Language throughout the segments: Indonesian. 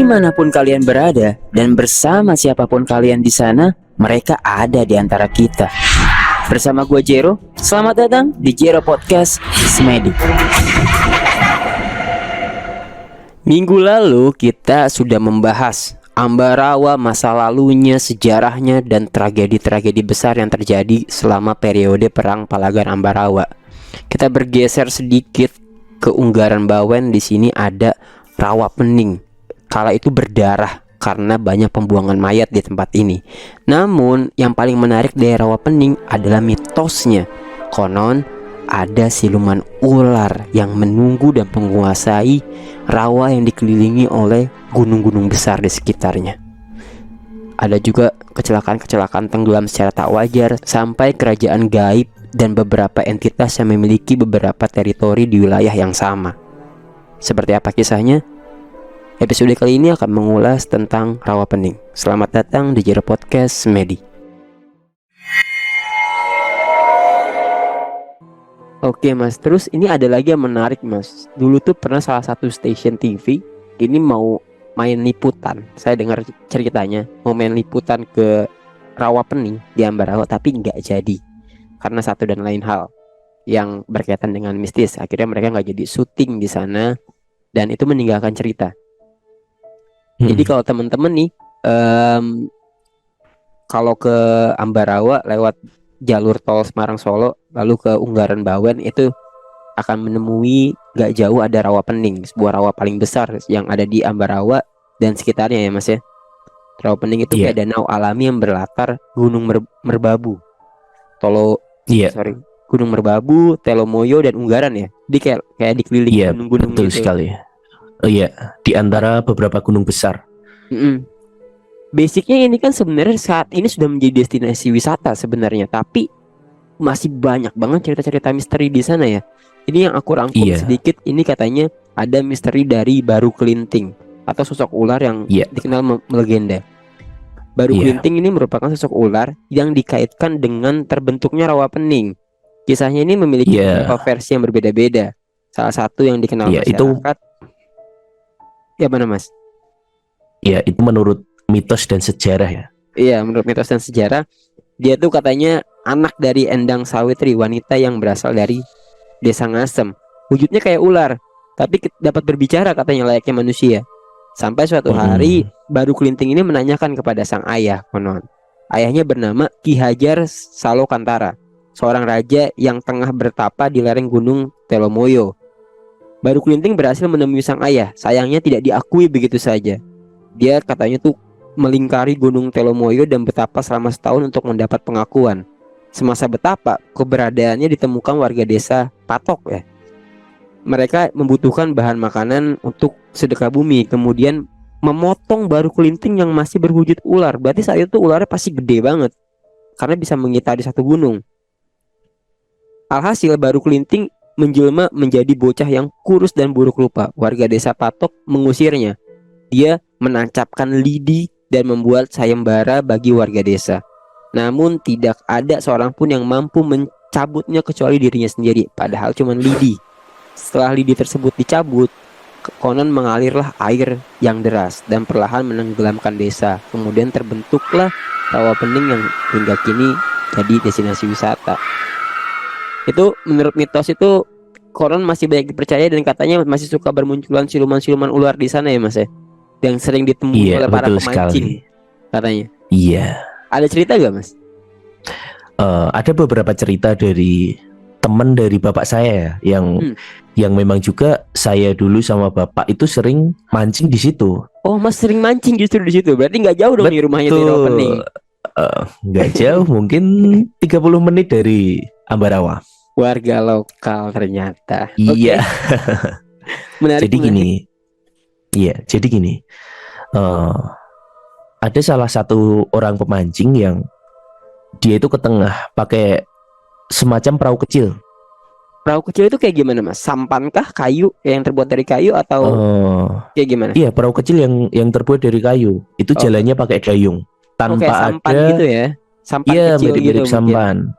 Dimanapun kalian berada dan bersama siapapun kalian di sana, mereka ada di antara kita. Bersama gue Jero, selamat datang di Jero Podcast Semedi. Minggu lalu kita sudah membahas Ambarawa, masa lalunya, sejarahnya, dan tragedi-tragedi besar yang terjadi selama periode Perang Palagan Ambarawa. Kita bergeser sedikit ke Unggaran Bawen. Di sini ada rawa pening. Kala itu berdarah karena banyak pembuangan mayat di tempat ini. Namun yang paling menarik dari rawa pening adalah mitosnya. Konon ada siluman ular yang menunggu dan menguasai rawa yang dikelilingi oleh gunung-gunung besar di sekitarnya. Ada juga kecelakaan-kecelakaan tenggelam secara tak wajar sampai kerajaan gaib dan beberapa entitas yang memiliki beberapa teritori di wilayah yang sama. Seperti apa kisahnya? Episode kali ini akan mengulas tentang rawa pening. Selamat datang di Jero Podcast Semedi. Oke mas, terus ini ada lagi yang menarik mas. Dulu tuh pernah salah satu stasiun TV ini mau main liputan. Saya dengar ceritanya mau main liputan ke rawa pening di Ambarawa, tapi nggak jadi karena satu dan lain hal yang berkaitan dengan mistis. Akhirnya mereka nggak jadi syuting di sana dan itu meninggalkan cerita. Jadi kalau teman-teman nih kalau ke Ambarawa lewat jalur tol Semarang Solo lalu ke Unggaran Bawen, itu akan menemui gak jauh ada rawa pening, sebuah rawa paling besar yang ada di Ambarawa dan sekitarnya ya mas ya. Rawa pening itu kayak danau alami yang berlatar Gunung Merbabu, Gunung Merbabu, Telomoyo dan Unggaran ya. Dia kayak dikelilingi gunung-gunung betul gitu. Sekali. Oh iya, di antara beberapa gunung besar. Basicnya ini kan sebenarnya saat ini sudah menjadi destinasi wisata sebenarnya, tapi masih banyak banget cerita-cerita misteri di sana ya. Ini yang aku rangkum sedikit. Ini katanya ada misteri dari Baru Kelinting atau sosok ular yang dikenal melegenda. Baru Kelinting ini merupakan sosok ular yang dikaitkan dengan terbentuknya rawa pening. Kisahnya ini memiliki beberapa versi yang berbeda-beda. Salah satu yang dikenal masyarakat ya mana mas? Ya itu menurut mitos dan sejarah ya. Iya, menurut mitos dan sejarah, dia tuh katanya anak dari Endang Sawitri, wanita yang berasal dari desa Ngasem. Wujudnya kayak ular, tapi dapat berbicara katanya layaknya manusia. Sampai suatu hari Baru Kelinting ini menanyakan kepada sang ayah konon. Ayahnya bernama Ki Hajar Salokantara, seorang raja yang tengah bertapa di lereng Gunung Telomoyo. Baru Kelinting berhasil menemui sang ayah. Sayangnya tidak diakui begitu saja. Dia katanya tuh melingkari Gunung Telomoyo dan bertapa selama setahun untuk mendapat pengakuan. Semasa bertapa, keberadaannya ditemukan warga desa Patok ya. Mereka membutuhkan bahan makanan untuk sedekah bumi, kemudian memotong Baru Kelinting yang masih berwujud ular. Berarti saat itu ularnya pasti gede banget karena bisa mengitari satu gunung. Alhasil Baru Kelinting menjelma menjadi bocah yang kurus dan buruk rupa. Warga desa Patok mengusirnya. Dia menancapkan lidi dan membuat sayembara bagi warga desa. Namun tidak ada seorang pun yang mampu mencabutnya kecuali dirinya sendiri. Padahal cuma lidi. Setelah lidi tersebut dicabut, konon mengalirlah air yang deras dan perlahan menenggelamkan desa. Kemudian terbentuklah rawa pening yang hingga kini jadi destinasi wisata. Itu menurut mitos itu konon masih banyak dipercaya dan katanya masih suka bermunculan siluman-siluman ular di sana ya mas ya, yang sering ditemui oleh para pemancing katanya. Iya. Ada cerita gak mas? Ada beberapa cerita dari teman dari bapak saya yang memang juga saya dulu sama bapak itu sering mancing di situ. Oh mas sering mancing justru di situ, berarti nggak jauh dong nih rumahnya dari rawa pening. Nggak jauh, mungkin 30 menit dari Ambarawa. Warga lokal ternyata. Iya. Menarik. Jadi gini. Ada salah satu orang pemancing yang dia itu ke tengah pakai semacam perahu kecil. Perahu kecil itu kayak gimana mas? Sampankah kayu yang terbuat dari kayu atau kayak gimana? Iya, perahu kecil yang terbuat dari kayu. Itu jalannya pakai dayung tanpa sampan ada gitu ya. Sampan kecil mirip-mirip gitu sampan.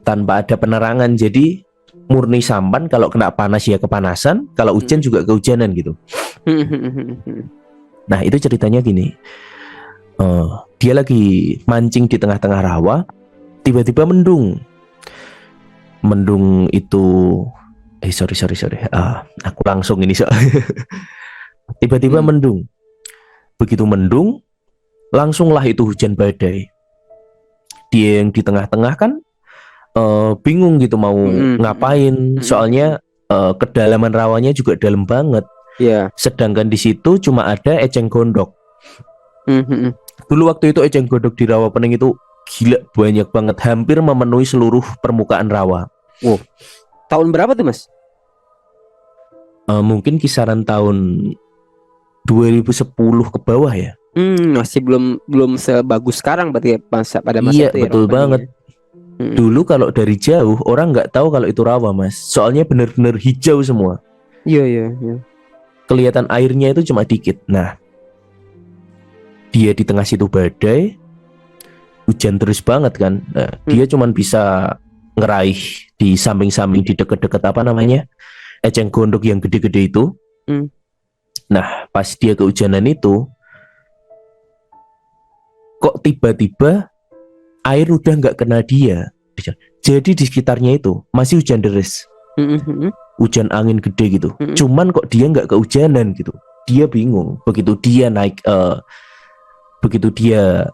Tanpa ada penerangan. Jadi murni sampan, kalau kena panas ya kepanasan, kalau hujan juga kehujanan gitu. Nah, itu ceritanya gini. Dia lagi mancing di tengah-tengah rawa, tiba-tiba mendung. Mendung itu sorry. Aku langsung ini tiba-tiba mendung. Begitu mendung, langsunglah itu hujan badai. Dia yang di tengah-tengah kan bingung gitu mau ngapain, soalnya kedalaman rawanya juga dalam banget. Sedangkan di situ cuma ada eceng gondok. Dulu waktu itu eceng gondok di rawa pening itu gila banyak banget, hampir memenuhi seluruh permukaan rawa. Wow. Tahun berapa tuh Mas? Mungkin kisaran tahun 2010 ke bawah ya. Masih belum sebagus sekarang berarti ya, pada masa iya, itu ya. Betul banget. Dulu kalau dari jauh orang nggak tahu kalau itu rawa, Mas. Soalnya bener-bener hijau semua. Iya. Kelihatan airnya itu cuma dikit. Nah, dia di tengah situ badai, hujan terus banget kan. Nah, dia cuma bisa ngeraih di samping-samping, di deket-deket apa namanya, eceng gondok yang gede-gede itu. Nah, pas dia kehujanan itu, kok tiba-tiba air udah nggak kena dia. Jadi di sekitarnya itu masih hujan deras, hujan angin gede gitu. Cuman kok dia nggak kehujanan gitu. Dia bingung. Begitu dia naik, begitu dia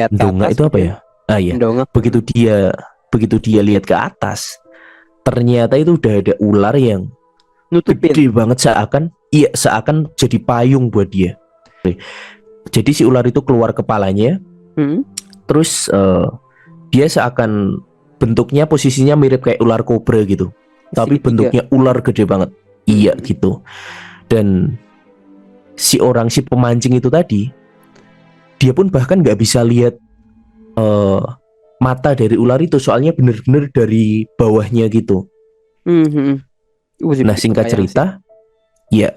ndonga itu apa ya? Iya. Begitu dia lihat ke atas, ternyata itu udah ada ular yang nutupin. Gede banget, seakan jadi payung buat dia. Jadi si ular itu keluar kepalanya, terus dia seakan bentuknya, posisinya mirip kayak ular kobra gitu, tapi bentuknya ular gede banget. Iya gitu. Dan si pemancing itu tadi, dia pun bahkan nggak bisa lihat mata dari ular itu, soalnya bener-bener dari bawahnya gitu. Nah, singkat cerita, ya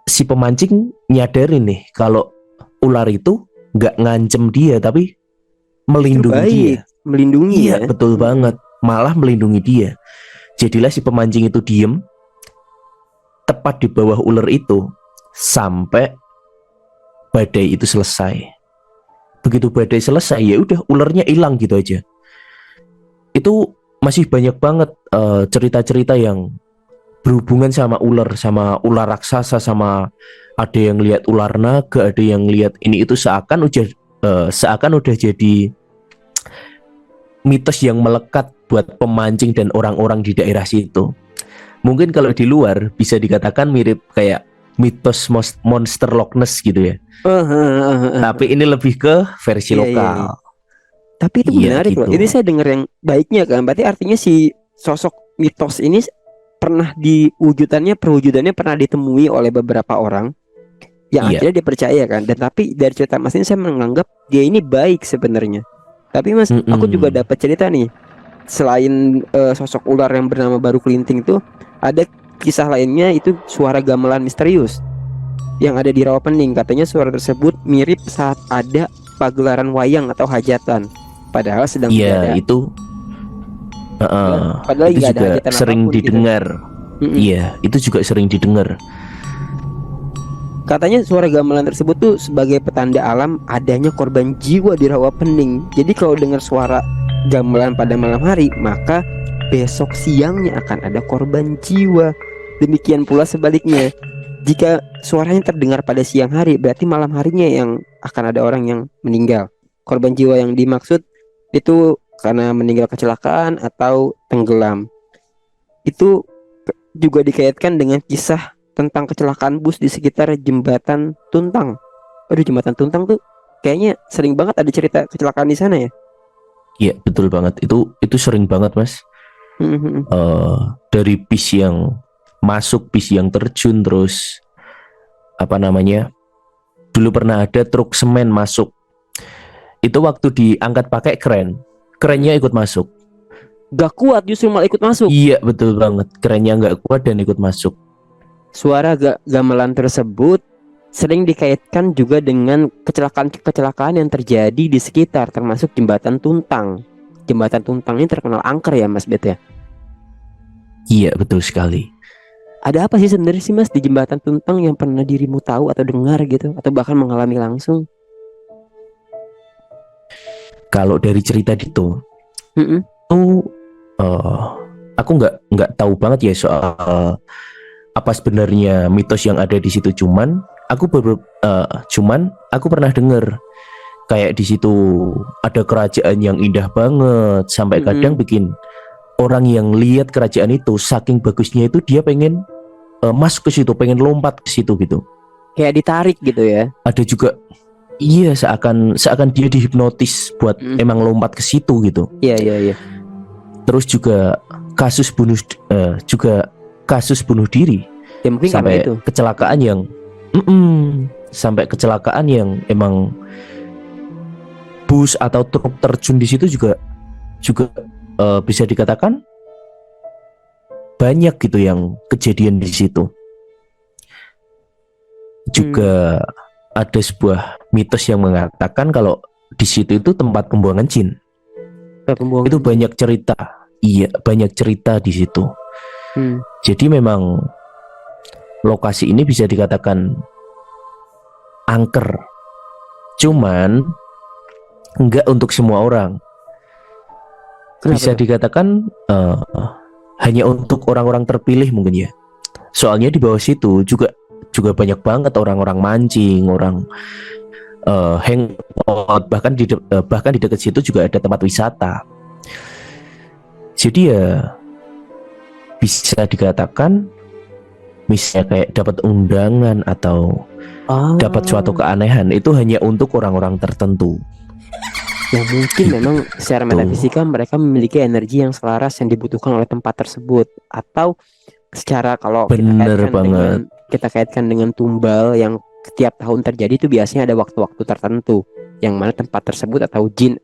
si pemancing nyadarin nih kalau ular itu nggak ngancem dia, tapi melindungi dia. Melindungi ya. Betul banget, malah melindungi dia. Jadilah si pemancing itu diem tepat di bawah ular itu sampai badai itu selesai. Begitu badai selesai, ya udah ularnya hilang gitu aja. Itu masih banyak banget cerita-cerita yang berhubungan sama ular raksasa, sama ada yang lihat ular naga, ada yang lihat ini itu, seakan udah jadi mitos yang melekat buat pemancing dan orang-orang di daerah situ. Mungkin kalau di luar bisa dikatakan mirip kayak mitos monster Loch Ness gitu ya. Tapi ini lebih ke versi lokal. Tapi itu menarik loh. Ini saya dengar yang baiknya kan. Berarti artinya si sosok mitos ini pernah perwujudannya pernah ditemui oleh beberapa orang yang akhirnya dipercaya kan. Dan tapi dari cerita Mas ini saya menganggap dia ini baik sebenarnya. Tapi Mas, aku juga dapat cerita nih. Selain sosok ular yang bernama Baru Kelinting itu, ada kisah lainnya, itu suara gamelan misterius yang ada di Rawapening. Katanya suara tersebut mirip saat ada pagelaran wayang atau hajatan, padahal sedang tidak ada. Padahal itu juga sering didengar. Iya, itu juga sering didengar. Katanya suara gamelan tersebut tuh sebagai petanda alam adanya korban jiwa di Rawapening. Jadi kalau dengar suara gamelan pada malam hari, maka besok siangnya akan ada korban jiwa. Demikian pula sebaliknya, jika suaranya terdengar pada siang hari, berarti malam harinya yang akan ada orang yang meninggal. Korban jiwa yang dimaksud itu karena meninggal kecelakaan atau tenggelam. Itu juga dikaitkan dengan kisah tentang kecelakaan bus di sekitar jembatan Tuntang. Jembatan Tuntang tuh kayaknya sering banget ada cerita kecelakaan di sana ya. Iya, betul banget. Itu sering banget, Mas. Dari bis yang masuk, bis yang terjun, terus apa namanya, dulu pernah ada truk semen masuk. Itu waktu diangkat pakai kerennya ikut masuk. Gak kuat, justru malah ikut masuk. Iya, betul banget. Kerennya gak kuat dan ikut masuk. Suara gamelan tersebut sering dikaitkan juga dengan kecelakaan yang terjadi di sekitar, termasuk jembatan Tuntang. Jembatan Tuntang ini terkenal angker ya Mas Bet ya? Iya, betul sekali. Ada apa sih sebenarnya sih Mas di Jembatan Tuntang yang pernah dirimu tahu atau dengar gitu, atau bahkan mengalami langsung? Kalau dari cerita itu Mm-mm. tuh eh, aku nggak tahu banget ya soal apa sebenarnya mitos yang ada di situ. Cuman aku pernah dengar kayak di situ ada kerajaan yang indah banget sampai kadang Mm-mm. bikin orang yang lihat kerajaan itu saking bagusnya itu dia pengen masuk ke situ, pengen lompat ke situ gitu. Kayak ditarik gitu ya. Ada juga iya, seakan seakan dia dihipnotis buat Mm. emang lompat ke situ gitu. Iya iya iya. Terus juga kasus bunuh juga kasus bunuh diri Ya mungkin karena sampai itu. kecelakaan yang sampai kecelakaan yang emang bus atau truk terjun di situ juga juga bisa dikatakan banyak gitu yang kejadian di situ. Juga ada sebuah mitos yang mengatakan kalau di situ itu tempat pembuangan jin. Pembuangan Itu jin. banyak cerita. Iya, banyak cerita di situ. Hmm. Jadi memang lokasi ini bisa dikatakan angker. Cuman enggak untuk semua orang. Kenapa Bisa tuh? dikatakan hanya untuk orang-orang terpilih mungkin ya. Soalnya di bawah situ juga banyak banget orang-orang mancing, orang hangout, bahkan di dekat situ juga ada tempat wisata. Jadi ya bisa dikatakan misalnya kayak dapat undangan atau Ah, dapat suatu keanehan itu hanya untuk orang-orang tertentu. yang mungkin memang secara Gitu. metafisika mereka memiliki energi yang selaras yang dibutuhkan oleh tempat tersebut, atau secara kalau Bener banget. kita kaitkan dengan tumbal yang setiap tahun terjadi, itu biasanya ada waktu-waktu tertentu yang mana tempat tersebut atau jin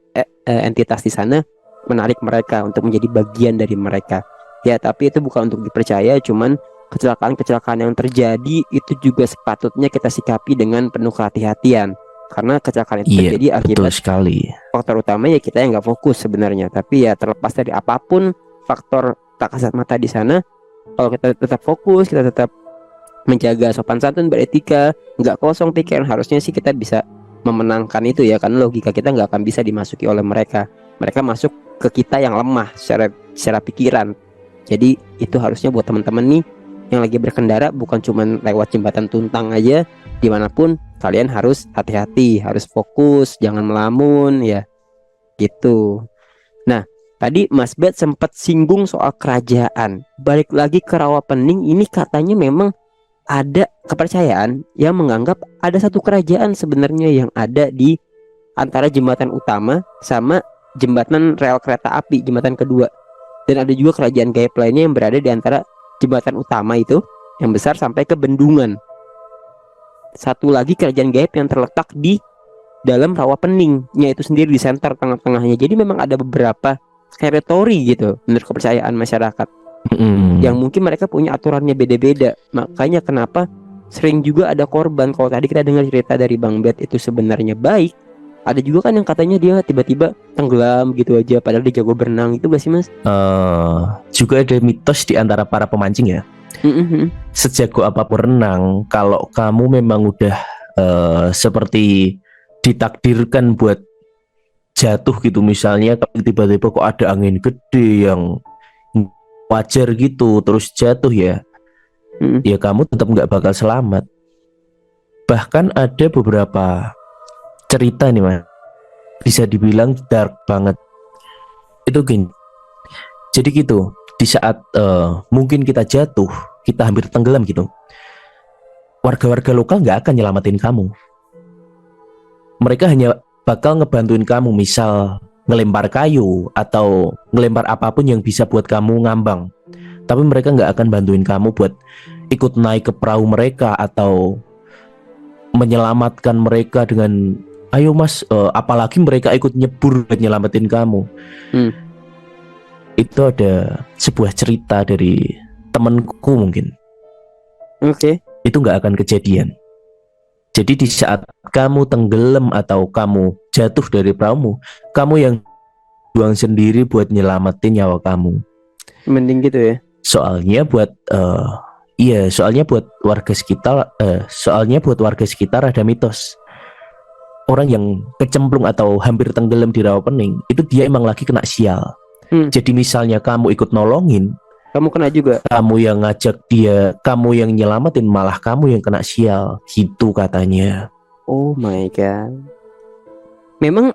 entitas di sana menarik mereka untuk menjadi bagian dari mereka. Ya, tapi itu bukan untuk dipercaya, cuman kecelakaan-kecelakaan yang terjadi itu juga sepatutnya kita sikapi dengan penuh kehati-hatian, karena kecelakaan itu Iya, terjadi betul akibat sekali. faktor utama ya kita yang nggak fokus sebenarnya. Tapi ya terlepas dari apapun faktor tak kasat mata di sana, kalau kita tetap fokus, kita tetap menjaga sopan santun, beretika, nggak kosong pikiran, harusnya sih kita bisa memenangkan itu ya, karena logika kita nggak akan bisa dimasuki oleh mereka. Mereka masuk ke kita yang lemah secara pikiran. Jadi itu harusnya buat teman-teman nih yang lagi berkendara, bukan cuman lewat Jembatan Tuntang aja, dimanapun kalian harus hati-hati, harus fokus, jangan melamun ya gitu. Nah, tadi Mas Bet sempat singgung soal kerajaan. Balik lagi ke Rawapening, ini katanya memang ada kepercayaan yang menganggap ada satu kerajaan sebenarnya yang ada di antara jembatan utama sama jembatan rel kereta api, jembatan kedua. Dan ada juga kerajaan gaib lainnya yang berada di antara jembatan utama itu yang besar sampai ke bendungan. Satu lagi kerajaan gaib yang terletak di dalam Rawapeningnya itu sendiri, di center tengah-tengahnya. Jadi memang ada beberapa teritori gitu menurut kepercayaan masyarakat, yang mungkin mereka punya aturannya beda-beda. Makanya kenapa sering juga ada korban. Kalau tadi kita dengar cerita dari Bang Bet itu sebenarnya baik, ada juga kan yang katanya dia tiba-tiba tenggelam gitu aja padahal dia jago berenang. Itu gak sih Mas? Juga ada mitos di antara para pemancing ya. Sejago apapun renang, kalau kamu memang udah seperti ditakdirkan buat jatuh gitu, misalnya tiba-tiba kok ada angin gede yang wajar gitu terus jatuh ya, ya kamu tetap nggak bakal selamat. Bahkan ada beberapa cerita nih Mas, bisa dibilang dark banget. Itu gini, jadi gitu, di saat mungkin kita jatuh, kita hampir tenggelam gitu, warga-warga lokal nggak akan nyelamatin kamu. Mereka hanya bakal ngebantuin kamu, misal ngelempar kayu atau ngelempar apapun yang bisa buat kamu ngambang. Tapi mereka nggak akan bantuin kamu buat ikut naik ke perahu mereka atau menyelamatkan mereka dengan ayo mas, apalagi mereka ikut nyebur buat nyelamatin kamu. Itu ada sebuah cerita dari temanku mungkin. Itu nggak akan kejadian. Jadi di saat kamu tenggelam atau kamu jatuh dari perahumu, kamu yang juang sendiri buat nyelamatin nyawa kamu. Mending gitu ya. Soalnya buat Iya, soalnya buat warga sekitar ada mitos. Orang yang kecemplung atau hampir tenggelam di rawa pening itu dia emang lagi kena sial. Jadi misalnya kamu ikut nolongin, Kamu kena juga. kamu yang ngajak dia, kamu yang nyelamatin, malah kamu yang kena sial, gitu katanya. Oh my god. Memang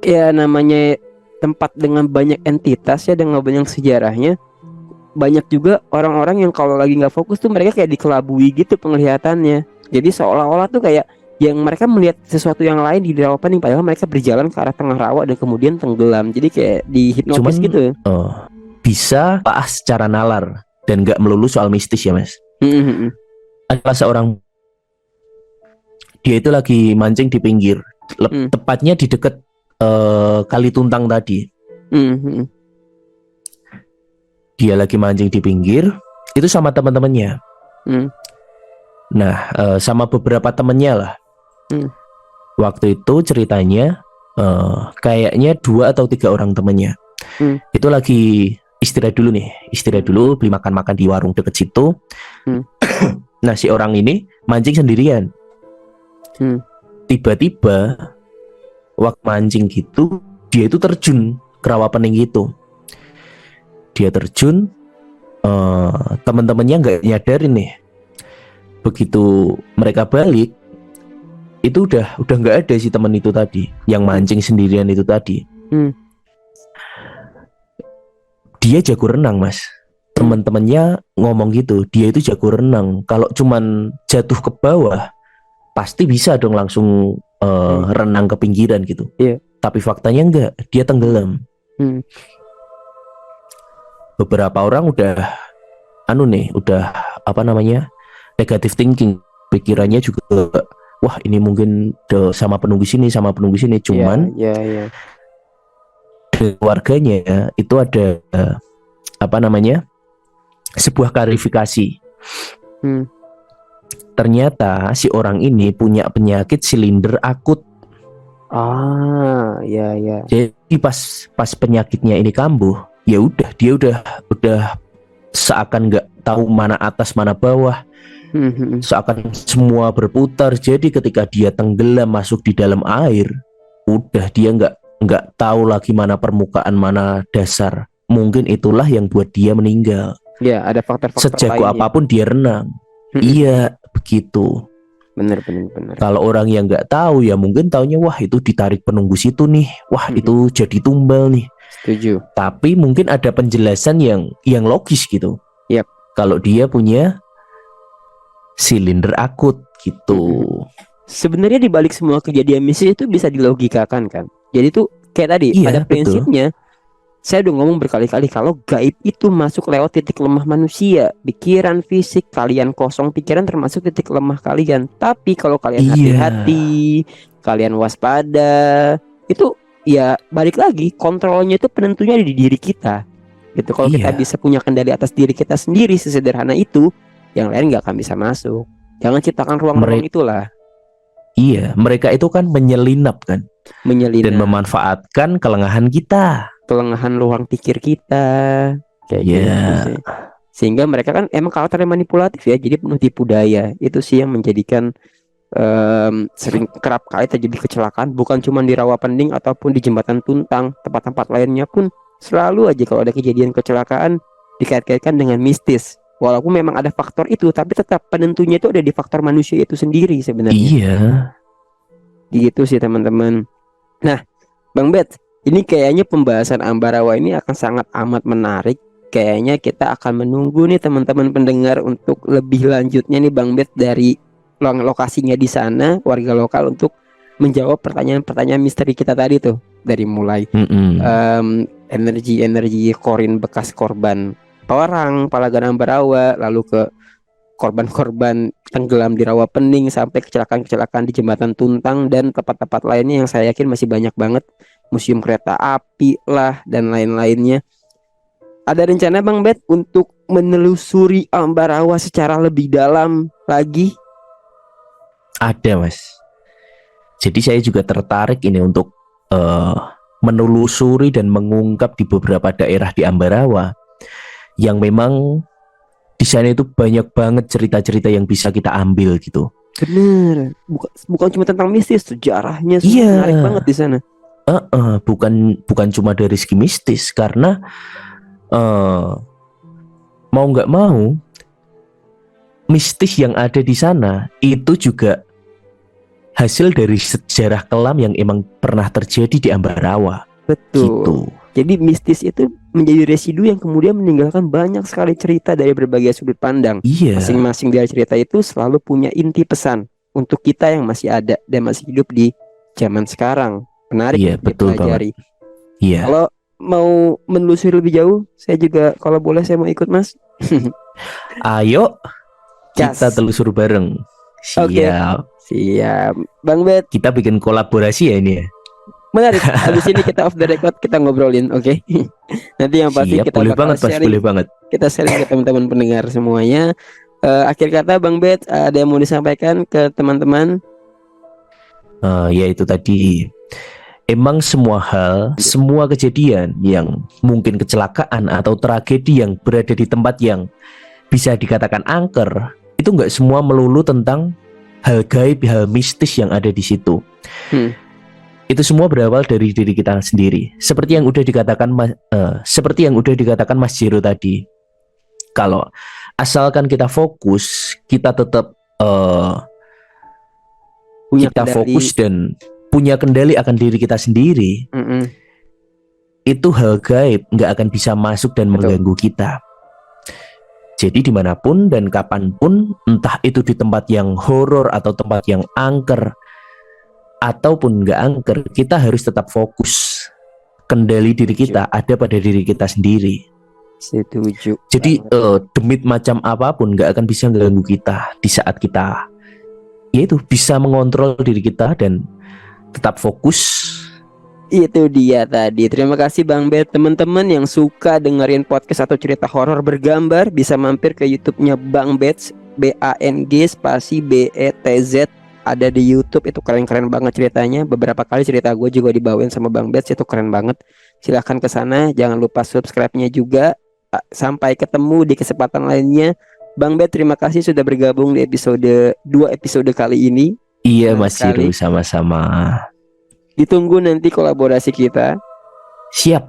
ya namanya tempat dengan banyak entitas ya, dengan banyak sejarahnya. Banyak juga orang-orang yang kalau lagi nggak fokus tuh mereka kayak dikelabui gitu penglihatannya. Jadi seolah-olah tuh kayak yang mereka melihat sesuatu yang lain di rawa pening, padahal mereka berjalan ke arah tengah rawa dan kemudian tenggelam. Jadi kayak dihipnotis Cuman gitu. bisa bahas secara nalar dan nggak melulu soal mistis ya mas. Adalah seorang, dia itu lagi mancing di pinggir, tepatnya di dekat Kali Tuntang tadi. Dia lagi mancing di pinggir itu sama teman-temannya. Nah, sama beberapa temannya lah. Waktu itu ceritanya kayaknya 2 atau 3 orang temannya itu lagi istirahat dulu, beli makan-makan di warung deket situ. Nah, si orang ini mancing sendirian. Tiba-tiba waktu mancing gitu, dia itu terjun ke rawa pening gitu. Dia terjun, teman-temannya nggak nyadarin nih. Begitu mereka balik, itu udah nggak ada si teman itu tadi, yang mancing sendirian itu tadi. Dia jago renang mas. Teman-temannya ngomong gitu, dia itu jago renang. Kalau cuman jatuh ke bawah, pasti bisa dong langsung renang ke pinggiran gitu. Tapi faktanya enggak, dia tenggelam. Beberapa orang udah negative thinking, pikirannya juga wah ini mungkin sama penunggu sini. Cuman keluarganya itu ada sebuah klarifikasi. Ternyata si orang ini punya penyakit silinder akut. Jadi pas penyakitnya ini kambuh, ya udah dia udah seakan nggak tahu mana atas mana bawah, seakan semua berputar. Jadi ketika dia tenggelam masuk di dalam air, udah dia nggak tahu lagi mana permukaan mana dasar. Mungkin itulah yang buat dia meninggal. Ya, ada faktor-faktor sejago lainnya. apapun dia renang. Iya begitu. Benar. Kalau orang yang nggak tahu ya mungkin taunya wah itu ditarik penunggu situ nih, wah itu jadi tumbal nih. Setuju. Tapi mungkin ada penjelasan yang logis gitu. Yap. Kalau dia punya silinder akut gitu. Sebenarnya di balik semua kejadian mistis itu bisa dilogikakan kan. Jadi tuh kayak tadi pada prinsipnya saya udah ngomong berkali-kali kalau gaib itu masuk lewat titik lemah manusia. Pikiran, fisik, kalian kosong pikiran termasuk titik lemah kalian. Tapi kalau kalian hati-hati, kalian waspada, itu ya balik lagi kontrolnya itu penentunya di diri kita. Gitu. Kalau kita bisa punya kendali atas diri kita sendiri sesederhana itu, yang lain nggak akan bisa masuk. Jangan ciptakan ruang-ruang itulah. Iya, mereka itu kan menyelinap dan memanfaatkan kelengahan kita. Kelengahan ruang pikir kita kayak gitu sih. Sehingga mereka kan emang karakternya manipulatif ya, jadi penuh tipu daya. Itu sih yang menjadikan sering kerap kali terjadi kecelakaan, bukan cuma di rawa pening ataupun di jembatan Tuntang, tempat-tempat lainnya pun selalu aja kalau ada kejadian kecelakaan dikait-kaitkan dengan mistis. Walaupun memang ada faktor itu, tapi tetap penentunya itu ada di faktor manusia itu sendiri sebenarnya. Iya. Gitu sih teman-teman. Nah, Bang Bet, ini kayaknya pembahasan Ambarawa ini akan sangat amat menarik. Kayaknya kita akan menunggu nih teman-teman pendengar untuk lebih lanjutnya nih Bang Bet dari lokasinya di sana, warga lokal untuk menjawab pertanyaan-pertanyaan misteri kita tadi tuh. Dari mulai energi-energi korin bekas korban perang, Palagan Ambarawa, lalu ke korban-korban tenggelam di rawa pening, sampai kecelakaan-kecelakaan di jembatan Tuntang dan tempat-tempat lainnya yang saya yakin masih banyak banget. Museum kereta api lah dan lain-lainnya. Ada rencana Bang Bet untuk menelusuri Ambarawa secara lebih dalam lagi? Ada mas. Jadi saya juga tertarik ini untuk menelusuri dan mengungkap di beberapa daerah di Ambarawa yang memang di di sana itu banyak banget cerita-cerita yang bisa kita ambil gitu. Bener, bukan cuma tentang mistis, sejarahnya semua Iya. menarik banget di sana. Bukan cuma dari segi mistis, karena mau nggak mau mistis yang ada di sana itu juga hasil dari sejarah kelam yang emang pernah terjadi di Ambarawa. Betul. Gitu. Jadi mistis itu menjadi residu yang kemudian meninggalkan banyak sekali cerita dari berbagai sudut pandang. Iya. Masing-masing dari cerita itu selalu punya inti pesan untuk kita yang masih ada dan masih hidup di zaman sekarang. Menarik Iya, untuk betul dipelajari. Iya. Kalau mau menelusuri lebih jauh, saya juga kalau boleh saya mau ikut, Mas. Ayo Gas. kita telusur bareng. Siap. Oke. Siap. Bang Bet, Kita bikin kolaborasi ya ini ya. menarik. Habis ini kita off the record, kita ngobrolin, oke? Nanti yang pasti Siap, kita boleh bakal banget, Mas, sharing. boleh banget. Kita sharing ke teman-teman pendengar semuanya. Akhir kata Bang Bet, ada yang mau disampaikan ke teman-teman? Ya itu tadi. Emang semua hal, semua kejadian yang mungkin kecelakaan atau tragedi yang berada di tempat yang bisa dikatakan angker, itu nggak semua melulu tentang hal gaib, hal mistis yang ada di situ. Itu semua berawal dari diri kita sendiri. Seperti yang udah dikatakan Mas Jero tadi. Kalau asalkan kita fokus, kita tetap Punya kita kendali. fokus dan punya kendali akan diri kita sendiri, itu hal gaib nggak akan bisa masuk dan mengganggu kita. Jadi dimanapun dan kapanpun, entah itu di tempat yang horor atau tempat yang angker ataupun nggak angker, kita harus tetap fokus. Kendali diri kita ada pada diri kita sendiri. Setuju. Jadi demit macam apapun nggak akan bisa mengganggu kita di saat kita yaitu bisa mengontrol diri kita dan tetap fokus. Itu dia tadi. Terima kasih Bang Bet. Teman-teman yang suka dengerin podcast atau cerita horor bergambar bisa mampir ke YouTube-nya Bang Bet, BANG spasi BETZ. Ada di YouTube, itu keren-keren banget ceritanya. Beberapa kali cerita gue juga dibawain sama Bang Bet, itu keren banget. Silahkan ke sana, jangan lupa subscribe-nya juga. Sampai ketemu di kesempatan lainnya. Bang Bet, terima kasih sudah bergabung di episode 2 episode kali ini. Iya Mas Jero, sama-sama. Ditunggu nanti kolaborasi kita. Siap.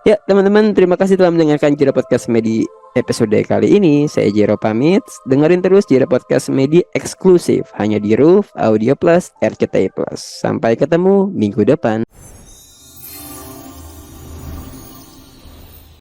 Ya teman-teman, terima kasih telah mendengarkan Jero Podcast Medi episode kali ini. Saya Jero pamit. Dengerin terus Jero Podcast Medi eksklusif hanya di Roof Audio Plus RCTI Plus. Sampai ketemu minggu depan.